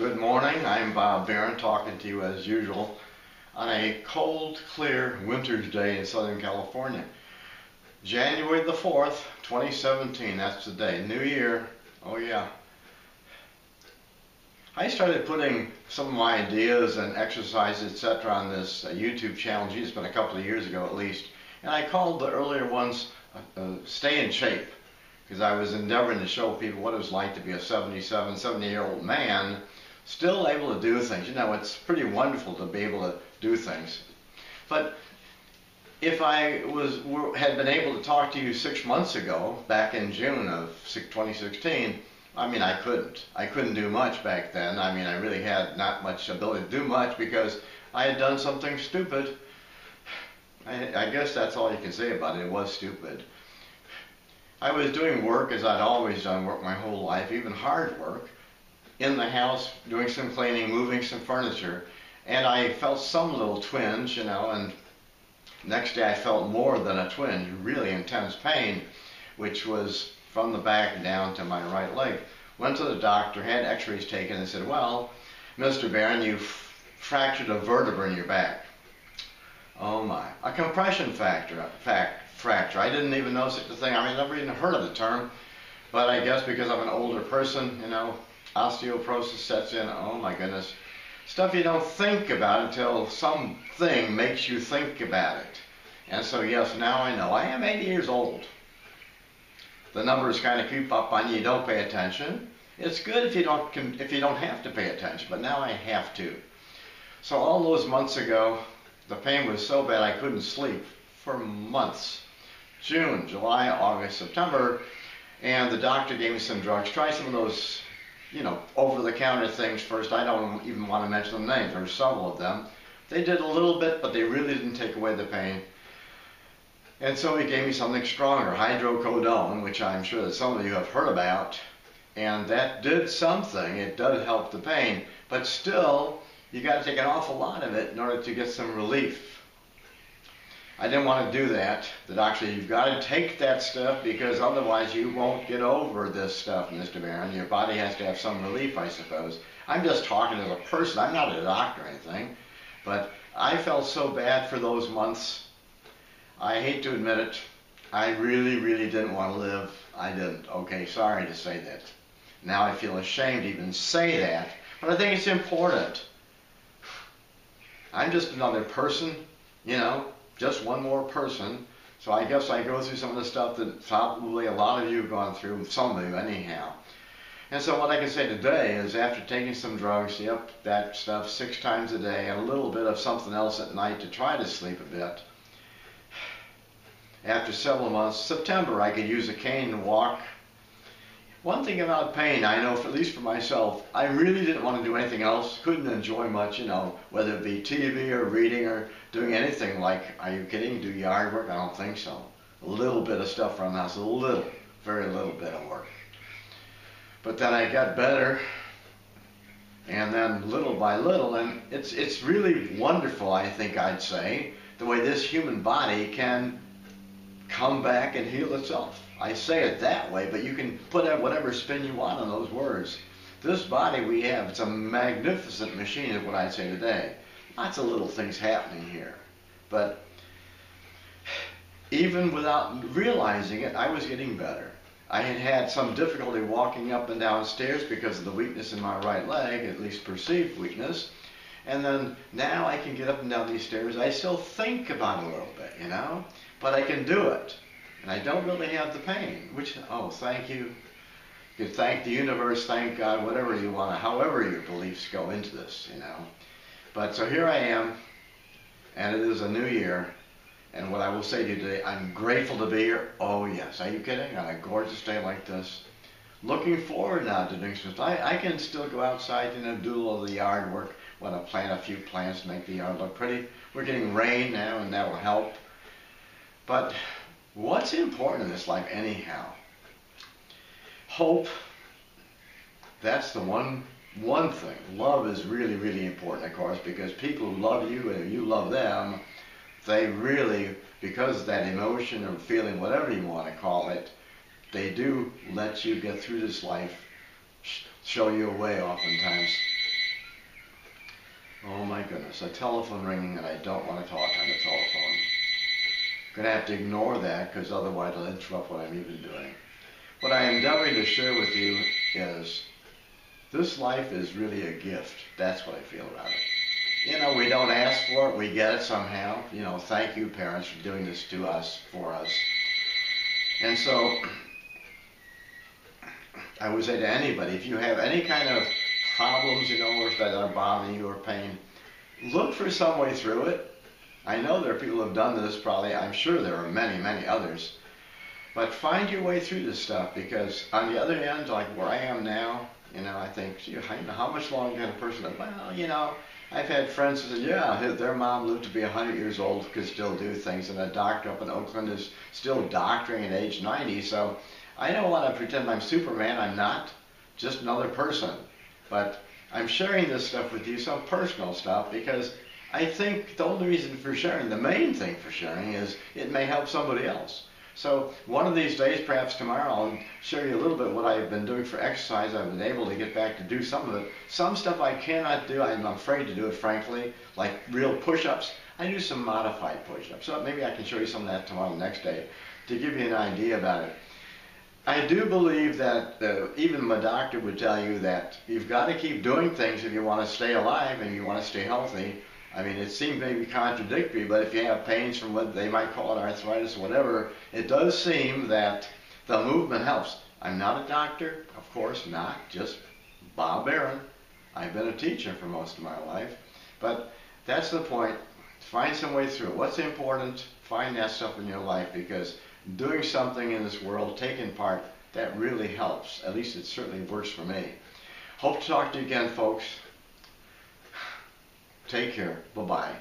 Good morning. I'm Bob Barron talking to you as usual on a cold, clear winter's day in Southern California. January the 4th, 2017, that's the day. New Year, oh yeah. I started putting some of my ideas and exercises, etc. on this YouTube channel, geez, it's been a couple of years ago at least, and I called the earlier ones Stay in Shape, because I was endeavoring to show people what it was like to be a 77, 70-year-old man still able to do things. You know, it's pretty wonderful to be able to do things. But if I had been able to talk to you 6 months ago, back in June of 2016, I mean, I couldn't do much back then. I mean, I really had not much ability to do much because I had done something stupid. I guess that's all you can say about it. It was stupid. I was doing work as I'd always done work my whole life, even hard work, in the house, doing some cleaning, moving some furniture, and I felt some little twinge, you know, and next day I felt more than a twinge, really intense pain, which was from the back down to my right leg. Went to the doctor, had x-rays taken, and said, well, Mr. Barron, you fractured a vertebra in your back. Oh my, a compression fracture. I didn't even know such a thing. I mean, I've never even heard of the term, but I guess because I'm an older person, you know, osteoporosis sets in. Oh my goodness. Stuff you don't think about until something makes you think about it. And so yes, now I know. I am 80 years old. The numbers kind of creep up on you. You don't pay attention. It's good if you don't have to pay attention, but now I have to. So all those months ago, the pain was so bad I couldn't sleep for months. June, July, August, September, and the doctor gave me some drugs. Try some of those, you know, over-the-counter things first. I don't even want to mention the names. There were several of them. They did a little bit, but they really didn't take away the pain. And so he gave me something stronger, hydrocodone, which I'm sure that some of you have heard about. And that did something. It does help the pain. But still, you got to take an awful lot of it in order to get some relief. I didn't want to do that. The doctor said, you've got to take that stuff because otherwise you won't get over this stuff, Mr. Barron. Your body has to have some relief, I suppose. I'm just talking as a person. I'm not a doctor or anything. But I felt so bad for those months. I hate to admit it. I really, really didn't want to live. I didn't. Okay, sorry to say that. Now I feel ashamed to even say that. But I think it's important. I'm just another person, you know. Just one more person, so I guess I go through some of the stuff that probably a lot of you have gone through, some of you anyhow. And so what I can say today is after taking some drugs, yep, that stuff 6 times a day, and a little bit of something else at night to try to sleep a bit, after several months, September, I could use a cane and walk. One thing about pain, I know, at least for myself, I really didn't want to do anything else, couldn't enjoy much, you know, whether it be TV or reading or doing anything like, are you kidding, do yard work? I don't think so. A little bit of stuff around the house, a little, very little bit of work. But then I got better, and then little by little, and it's really wonderful, I think I'd say, the way this human body can come back and heal itself. I say it that way, but you can put whatever spin you want on those words. This body we have, it's a magnificent machine is what I'd say today. Lots of little things happening here. But even without realizing it, I was getting better. I had had some difficulty walking up and down stairs because of the weakness in my right leg, at least perceived weakness. And then now I can get up and down these stairs. I still think about it a little bit, you know, but I can do it. And I don't really have the pain, which, oh, thank you. You could thank the universe, thank God, whatever you want, however your beliefs go into this, you know. But so here I am, and it is a new year, and what I will say to you today, I'm grateful to be here. Oh yes, are you kidding? On a gorgeous day like this. Looking forward now to doing some stuff. I can still go outside, you know, do a little of the yard work, want to plant a few plants to make the yard look pretty. We're getting rain now, and that will help. But what's important in this life anyhow? Hope. That's the one thing. Love is really, really important, of course, because people who love you and you love them, they really, because of that emotion or feeling, whatever you want to call it, they do let you get through this life, show you a way oftentimes. Oh my goodness, a telephone ringing and I don't want to talk on the telephone. I'm going to have to ignore that because otherwise it'll interrupt what I'm even doing. What I am endeavoring to share with you is this life is really a gift. That's what I feel about it. You know, we don't ask for it, we get it somehow. You know, thank you parents for doing this to us, for us. And so, I would say to anybody, if you have any kind of problems, you know, or that are bothering you or pain, look for some way through it. I know there are people who have done this probably. I'm sure there are many, many others. But find your way through this stuff, because on the other end, like where I am now, you know, I think, gee, how much longer can a person live? Well, you know, I've had friends who said, yeah, their mom lived to be 100 years old, could still do things, and a doctor up in Oakland is still doctoring at age 90, so I don't want to pretend I'm Superman. I'm not, just another person. But I'm sharing this stuff with you, some personal stuff, because I think the only reason for sharing, the main thing for sharing, is it may help somebody else. So one of these days, perhaps tomorrow, I'll share you a little bit what I've been doing for exercise. I've been able to get back to do some of it. Some stuff I cannot do. I'm afraid to do it, frankly, like real push-ups. I do some modified push-ups. So maybe I can show you some of that tomorrow, next day, to give you an idea about it. I do believe that even my doctor would tell you that you've got to keep doing things if you want to stay alive and you want to stay healthy. I mean, it seems maybe contradictory, but if you have pains from what they might call it arthritis or whatever, it does seem that the movement helps. I'm not a doctor, of course, not just Bob Aaron. I've been a teacher for most of my life, but that's the point. Find some way through it. What's important? Find that stuff in your life, because doing something in this world, taking part, that really helps. At least it certainly works for me. Hope to talk to you again, folks. Take care. Bye-bye.